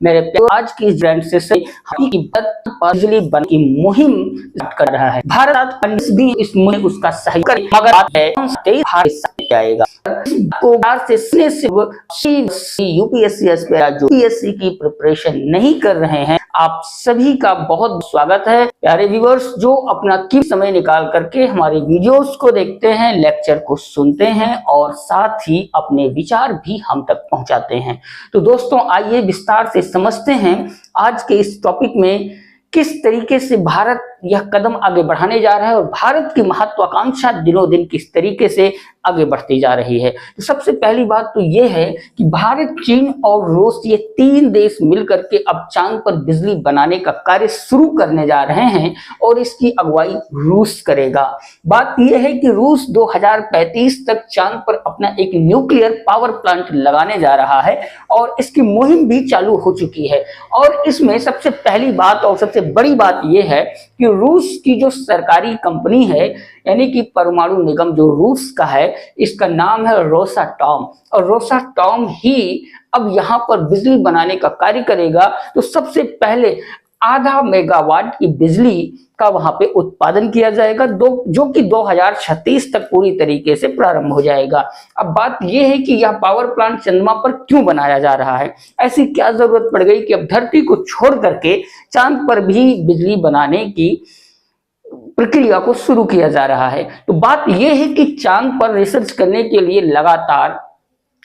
मेरे आज की बिजली बन की मुहिम कर रहा है। भारत भी इस मुहिम उसका सहयोग करे, मगर जाएगा यूपीएससी जो पीएससी की प्रिपरेशन नहीं कर रहे हैं, आप सभी का बहुत स्वागत है। प्यारे व्यूअर्स जो अपना कीमती समय निकाल करके हमारे वीडियोस को देखते हैं, लेक्चर को सुनते हैं और साथ ही अपने विचार भी हम तक पहुंचाते हैं। तो दोस्तों आइए विस्तार से समझते हैं आज के इस टॉपिक में किस तरीके से भारत यह कदम आगे बढ़ाने जा रहा है और भारत की महत्वाकांक्षा दिनों दिन किस तरीके से आगे बढ़ती जा रही है। तो सबसे पहली बात तो यह है कि भारत, चीन और रूस ये तीन देश मिलकर के अब चांद पर बिजली बनाने का कार्य शुरू करने जा रहे हैं और इसकी अगुवाई रूस करेगा। बात यह है कि रूस 2035 तक चांद पर अपना एक न्यूक्लियर पावर प्लांट लगाने जा रहा है और इसकी मुहिम भी चालू हो चुकी है। और इसमें सबसे पहली बात और सबसे बड़ी बात यह है कि रूस की जो सरकारी कंपनी है, यानी कि परमाणु निगम जो रूस का है, इसका नाम है रोसाटॉम, और रोसाटॉम ही अब यहां पर बिजली बनाने का कार्य करेगा। तो सबसे पहले आधा मेगावाट की बिजली का वहां पे उत्पादन किया जाएगा, जो कि 2036 तक पूरी तरीके से प्रारंभ हो जाएगा। अब बात यह है कि यह पावर प्लांट चंद्रमा पर क्यों बनाया जा रहा है, ऐसी क्या जरूरत पड़ गई कि अब धरती को छोड़ करके चांद पर भी बिजली बनाने की प्रक्रिया को शुरू किया जा रहा है। तो बात यह है कि चांद पर रिसर्च करने के लिए लगातार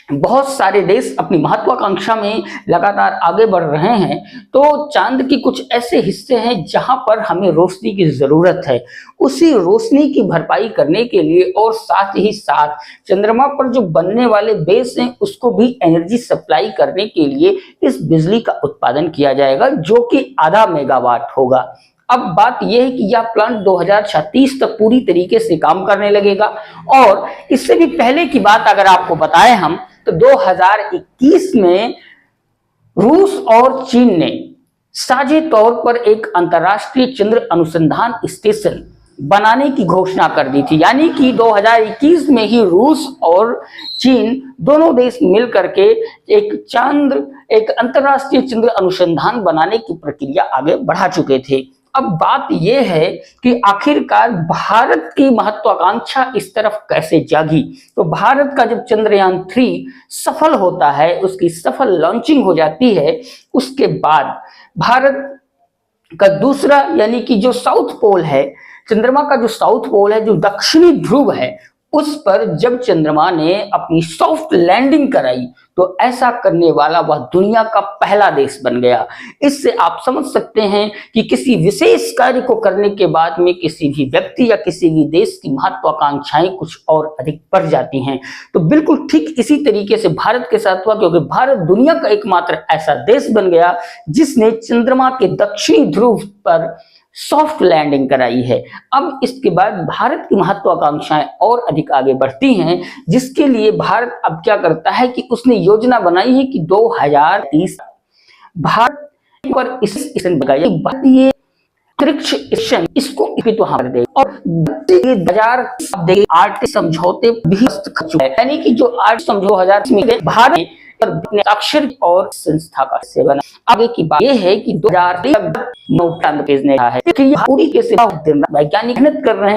बहुत सारे देश अपनी महत्वाकांक्षा में लगातार आगे बढ़ रहे हैं। तो चांद के कुछ ऐसे हिस्से हैं जहां पर हमें रोशनी की जरूरत है, उसी रोशनी की भरपाई करने के लिए और साथ ही साथ चंद्रमा पर जो बनने वाले बेस हैं उसको भी एनर्जी सप्लाई करने के लिए इस बिजली का उत्पादन किया जाएगा, जो कि आधा मेगावाट होगा। अब बात यह है कि यह प्लांट 2036 तक पूरी तरीके से काम करने लगेगा। और इससे भी पहले की बात अगर आपको बताएं हम, तो 2021 में रूस और चीन ने साझे तौर पर एक अंतर्राष्ट्रीय चंद्र अनुसंधान स्टेशन बनाने की घोषणा कर दी थी। यानी कि 2021 में ही रूस और चीन दोनों देश मिलकर के एक अंतर्राष्ट्रीय चंद्र अनुसंधान बनाने की प्रक्रिया आगे बढ़ा चुके थे। अब बात यह है कि आखिरकार भारत की महत्वाकांक्षा इस तरफ कैसे जागी। तो भारत का जब चंद्रयान 3 सफल होता है, उसकी सफल लॉन्चिंग हो जाती है, उसके बाद भारत का दूसरा यानी कि जो साउथ पोल है, चंद्रमा का जो साउथ पोल है, जो दक्षिणी ध्रुव है, उस पर जब चंद्रमा ने अपनी सॉफ्ट लैंडिंग कराई तो ऐसा करने वाला वह दुनिया का पहला देश बन गया। इससे आप समझ सकते हैं कि किसी विशेष कार्य को करने के बाद में किसी भी व्यक्ति या किसी भी देश की महत्वाकांक्षाएं कुछ और अधिक बढ़ जाती हैं। तो बिल्कुल ठीक इसी तरीके से भारत के साथ हुआ, क्योंकि भारत दुनिया का एकमात्र ऐसा देश बन गया जिसने चंद्रमा के दक्षिणी ध्रुव पर सॉफ्ट लैंडिंग कराई है। अब इसके बाद भारत की महत्वाकांक्षाएं और अधिक आगे बढ़ती हैं, जिसके लिए भारत अब क्या करता है कि उसने योजना बनाई है कि 2030 भारत पर इस भारतीय अंतरिक्ष स्टेशन इसको वहां देगा और 2008 समझौते भी है। यानी कि जो 8 समझौता में भारत अक्षर और संस्था का सेवन। आगे की बात यह है कि 2023 भेजने का है कि पूरी के वैज्ञानिक मेहनत कर रहे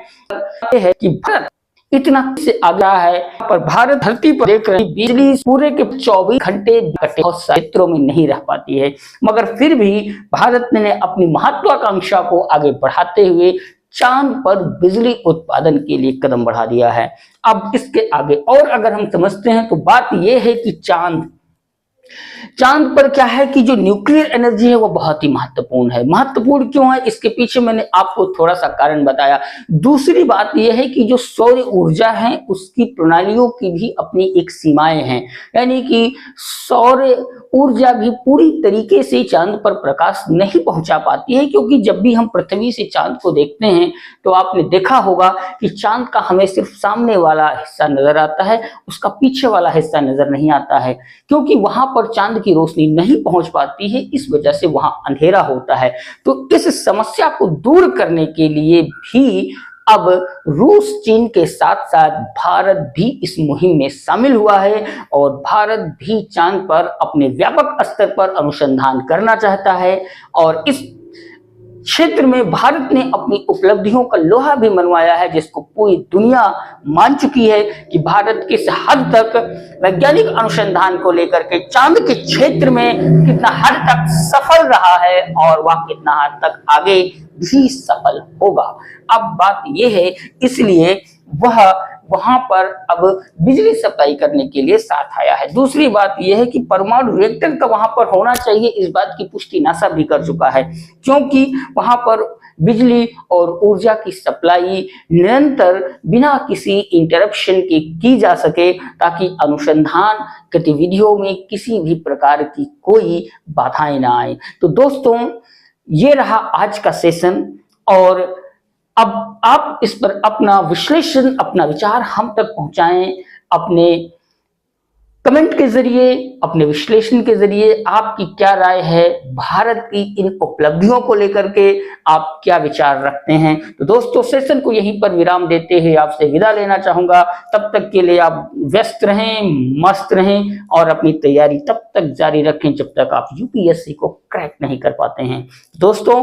हैं कि भारत इतना से आगे है, पर भारत धरती पर देख रही बिजली पूरे के 24 घंटे बहुत क्षेत्रों में नहीं रह पाती है, मगर फिर भी भारत ने अपनी महत्वाकांक्षा को आगे बढ़ाते हुए चांद पर बिजली उत्पादन के लिए कदम बढ़ा दिया है। अब इसके आगे और अगर हम समझते हैं तो बात यह है कि चांद पर क्या है कि जो न्यूक्लियर एनर्जी है वो बहुत ही महत्वपूर्ण है। महत्वपूर्ण क्यों है, इसके पीछे मैंने आपको थोड़ा सा कारण बताया। दूसरी बात यह है कि जो सौर ऊर्जा है उसकी प्रणालियों की भी अपनी एक सीमाएं हैं, यानी कि सौर ऊर्जा भी पूरी तरीके से चांद पर प्रकाश नहीं पहुंचा पाती है, क्योंकि जब भी हम पृथ्वी से चांद को देखते हैं तो आपने देखा होगा कि चांद का हमें सिर्फ सामने वाला हिस्सा नजर आता है, उसका पीछे वाला हिस्सा नजर नहीं आता है, क्योंकि वहां पर चांद की रोशनी नहीं पहुंच पाती है, इस वजह से वहां अंधेरा होता है। तो इस समस्या को दूर करने के लिए भी अब रूस चीन के साथ साथ भारत भी इस मुहिम में शामिल हुआ है और भारत भी चांद पर अपने व्यापक स्तर पर अनुसंधान करना चाहता है और इस क्षेत्र में भारत ने अपनी उपलब्धियों का लोहा भी मनवाया है, जिसको पूरी दुनिया मान चुकी है कि भारत किस हद तक वैज्ञानिक अनुसंधान को लेकर के चांद के क्षेत्र में कितना हद तक सफल रहा है और वह कितना हद तक आगे भी सफल होगा। अब बात यह है, इसलिए वह वहां पर अब बिजली सप्लाई करने के लिए साथ आया है। दूसरी बात यह है कि परमाणु रिएक्टर का वहां पर होना चाहिए, इस बात की पुष्टि नासा भी कर चुका है, क्योंकि वहां पर बिजली और ऊर्जा की सप्लाई निरंतर बिना किसी इंटरप्शन के की जा सके, ताकि अनुसंधान गतिविधियों में किसी भी प्रकार की कोई बाधाएं ना आए। तो दोस्तों, ये रहा आज का सेशन और अब आप इस पर अपना विश्लेषण, अपना विचार हम तक पहुंचाएं अपने कमेंट के जरिए, अपने विश्लेषण के जरिए। आपकी क्या राय है भारत की इन उपलब्धियों को लेकर के, आप क्या विचार रखते हैं? तो दोस्तों, सेशन को यहीं पर विराम देते हुए आपसे विदा लेना चाहूंगा। तब तक के लिए आप व्यस्त रहें, मस्त रहें और अपनी तैयारी तब तक जारी रखें जब तक आप यूपीएससी को क्रैक नहीं कर पाते हैं। दोस्तों,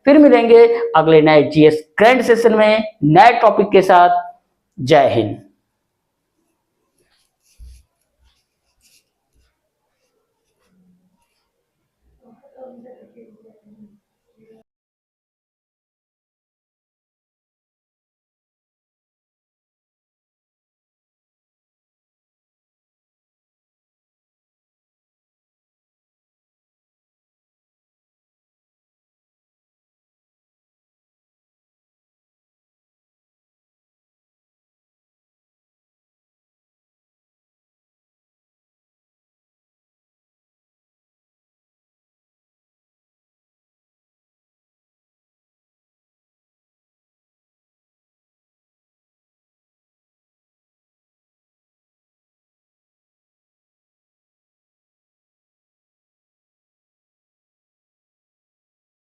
फिर मिलेंगे अगले नए जीएस ग्रैंड सेशन में नए टॉपिक के साथ। जय हिंद।